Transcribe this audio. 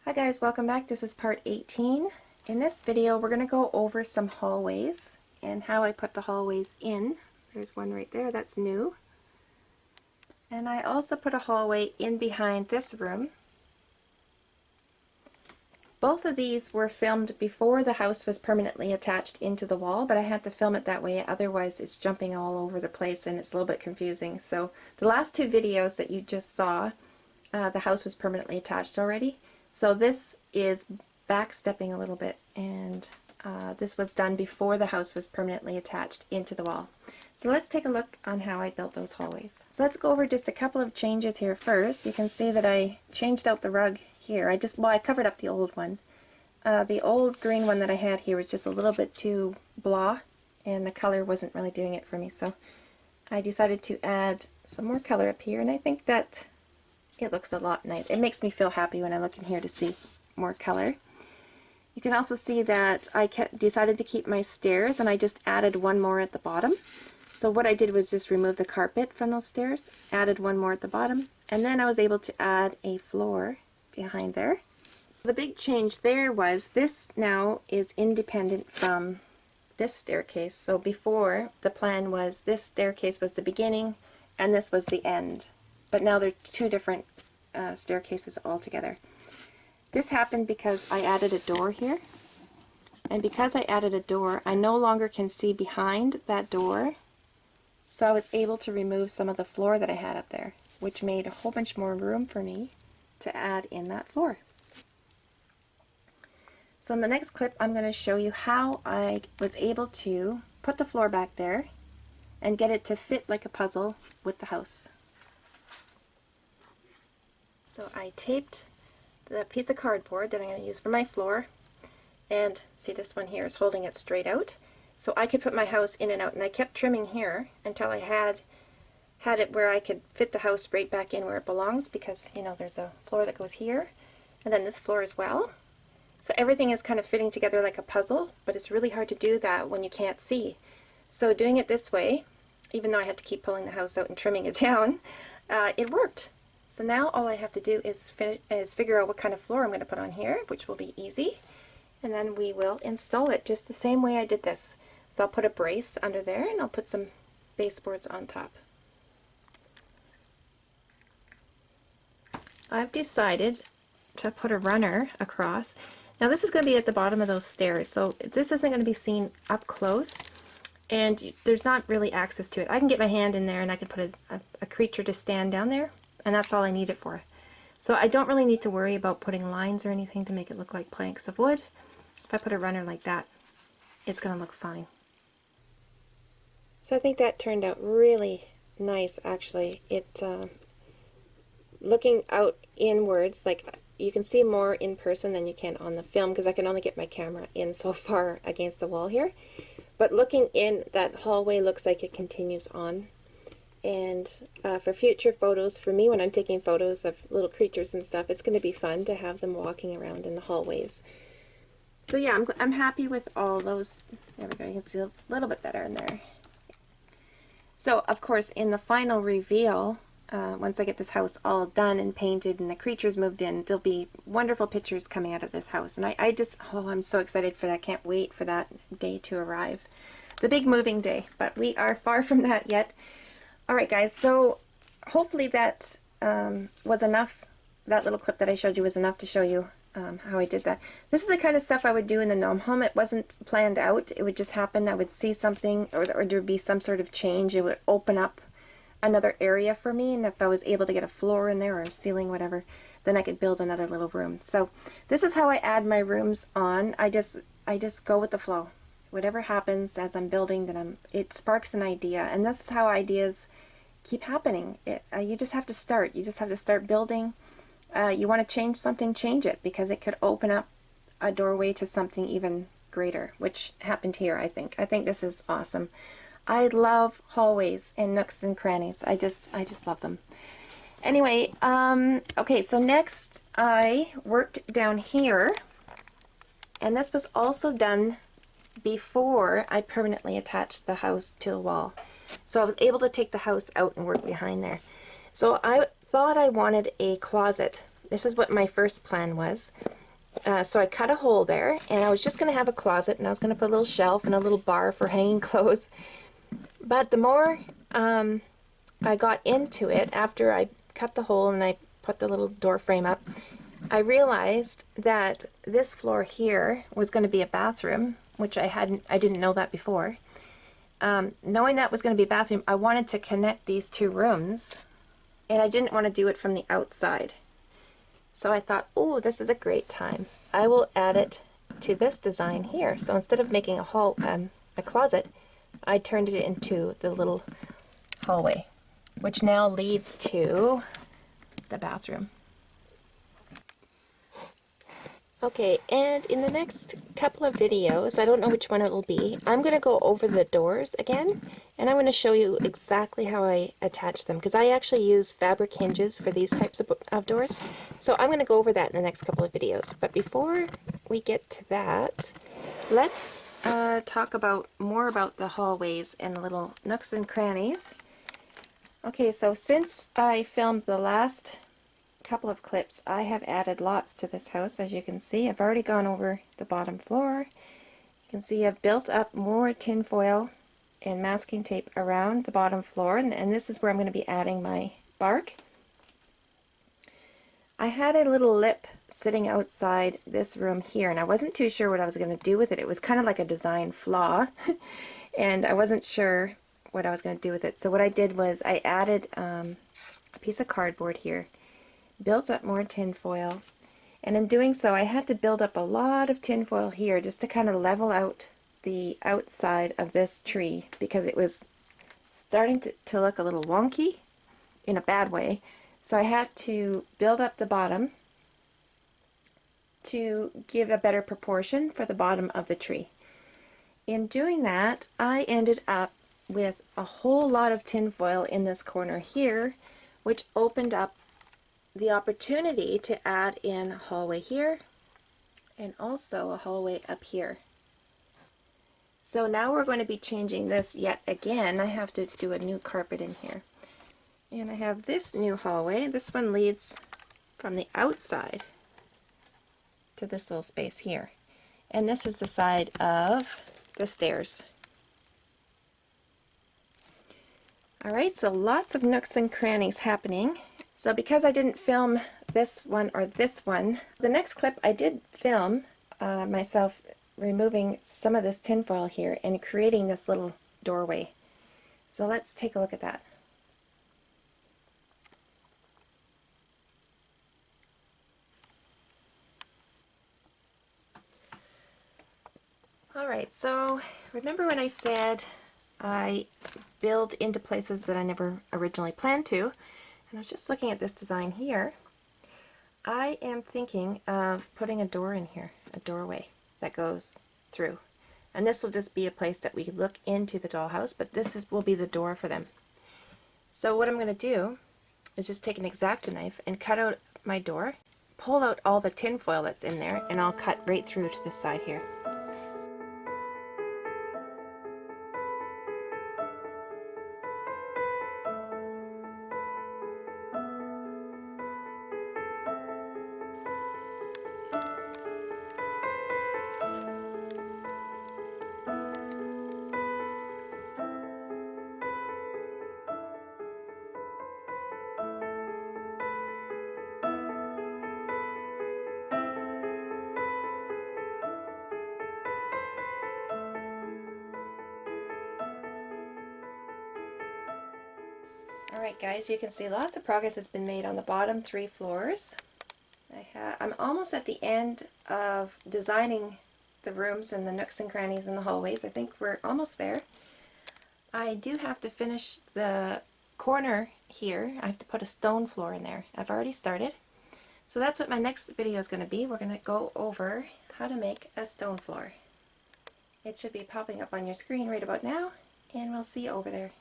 Hi guys, welcome back. This is part 18. In this video we're going to go over some hallways and how I put the hallways in. There's one right there, that's new. And I also put a hallway in behind this room. Both of these were filmed before the house was permanently attached into the wall, but I had to film it that way, otherwise it's jumping all over the place and it's a little bit confusing. So the last two videos that you just saw, the house was permanently attached already. So this is backstepping a little bit, and this was done before the house was permanently attached into the wall. So let's take a look on how I built those hallways. So let's go over just a couple of changes here first. You can see that I changed out the rug here. I covered up the old one. The old green one that I had here was just a little bit too blah, and the color wasn't really doing it for me. So I decided to add some more color up here, and I think that it looks a lot nice. It makes me feel happy when I look in here to see more color. You can also see that I decided to keep my stairs, and I just added one more at the bottom. So what I did was just remove the carpet from those stairs, added one more at the bottom, and then I was able to add a floor behind there. The big change there was this now is independent from this staircase. So before, the plan was this staircase was the beginning and this was the end. But now they're two different staircases altogether. This happened because I added a door here. And because I added a door, I no longer can see behind that door. So I was able to remove some of the floor that I had up there, which made a whole bunch more room for me to add in that floor. So in the next clip, I'm going to show you how I was able to put the floor back there and get it to fit like a puzzle with the house. So I taped the piece of cardboard that I'm going to use for my floor, and see, this one here is holding it straight out, so I could put my house in and out, and I kept trimming here until I had it where I could fit the house right back in where it belongs, because you know there's a floor that goes here and then this floor as well. So everything is kind of fitting together like a puzzle, but it's really hard to do that when you can't see. So doing it this way, even though I had to keep pulling the house out and trimming it down, it worked. So now all I have to do is figure out what kind of floor I'm going to put on here, which will be easy, and then we will install it just the same way I did this. So I'll put a brace under there, and I'll put some baseboards on top. I've decided to put a runner across. Now this is going to be at the bottom of those stairs, so this isn't going to be seen up close, and there's not really access to it. I can get my hand in there and I can put a creature to stand down there, and that's all I need it for. So I don't really need to worry about putting lines or anything to make it look like planks of wood. If I put a runner like that, it's going to look fine. So I think that turned out really nice, actually. Looking out inwards, like you can see more in person than you can on the film, because I can only get my camera in so far against the wall here. But looking in, that hallway looks like it continues on. And for future photos, for me when I'm taking photos of little creatures and stuff, it's going to be fun to have them walking around in the hallways. So yeah, I'm happy with all those. There we go, you can see a little bit better in there. So of course in the final reveal, once I get this house all done and painted and the creatures moved in, there'll be wonderful pictures coming out of this house. And I'm so excited for that. I can't wait for that day to arrive. The big moving day, but we are far from that yet. Alright guys, so hopefully that was enough. That little clip that I showed you was enough to show you how I did that. This is the kind of stuff I would do in the gnome home. It wasn't planned out. It would just happen. I would see something, or there would be some sort of change. It would open up another area for me, and if I was able to get a floor in there or a ceiling, whatever, then I could build another little room. So this is how I add my rooms on. I just go with the flow. Whatever happens as I'm building, then it sparks an idea, and this is how ideas keep happening. You just have to start. You just have to start building. You want to change something, change it, because it could open up a doorway to something even greater, which happened here, I think. I think this is awesome. I love hallways and nooks and crannies. I just love them. Anyway, okay, so next I worked down here, and this was also done before I permanently attached the house to the wall. So I was able to take the house out and work behind there. So I thought I wanted a closet. This is what my first plan was. So I cut a hole there, and I was just going to have a closet, and I was going to put a little shelf and a little bar for hanging clothes. But the more I got into it, after I cut the hole and I put the little door frame up, I realized that this floor here was going to be a bathroom, which I didn't know that before. Knowing that was going to be a bathroom, I wanted to connect these two rooms, and I didn't want to do it from the outside. So I thought, oh, this is a great time. I will add it to this design here. So instead of making a closet, I turned it into the little hallway, which now leads to the bathroom. Okay, and in the next couple of videos, I don't know which one it will be, I'm going to go over the doors again, and I'm going to show you exactly how I attach them, because I actually use fabric hinges for these types of doors. So I'm going to go over that in the next couple of videos. But before we get to that, let's talk more about the hallways and the little nooks and crannies. Okay, so since I filmed the last couple of clips, I have added lots to this house. As you can see, I've already gone over the bottom floor. You can see I've built up more tin foil and masking tape around the bottom floor, and this is where I'm going to be adding my bark. I had a little lip sitting outside this room here, and I wasn't too sure what I was going to do with it. It was kind of like a design flaw, and I wasn't sure what I was going to do with it. So what I did was I added a piece of cardboard here, built up more tin foil, and in doing so I had to build up a lot of tin foil here just to kind of level out the outside of this tree, because it was starting to look a little wonky in a bad way. So I had to build up the bottom to give a better proportion for the bottom of the tree. In doing that, I ended up with a whole lot of tin foil in this corner here, which opened up the opportunity to add in a hallway here and also a hallway up here. So now we're going to be changing this yet again. I have to do a new carpet in here. And I have this new hallway. This one leads from the outside to this little space here. And this is the side of the stairs. Alright, so lots of nooks and crannies happening. So because I didn't film this one or this one, the next clip I did film myself removing some of this tinfoil here and creating this little doorway. So let's take a look at that. Alright, so remember when I said I build into places that I never originally planned to? And I was just looking at this design here. I am thinking of putting a door in here, a doorway that goes through. And this will just be a place that we look into the dollhouse, but will be the door for them. So what I'm going to do is just take an X-Acto knife and cut out my door, pull out all the tin foil that's in there, and I'll cut right through to this side here. Alright guys, you can see lots of progress has been made on the bottom 3 floors. I'm almost at the end of designing the rooms and the nooks and crannies and the hallways. I think we're almost there. I do have to finish the corner here. I have to put a stone floor in there. I've already started. So that's what my next video is going to be. We're going to go over how to make a stone floor. It should be popping up on your screen right about now, and we'll see you over there.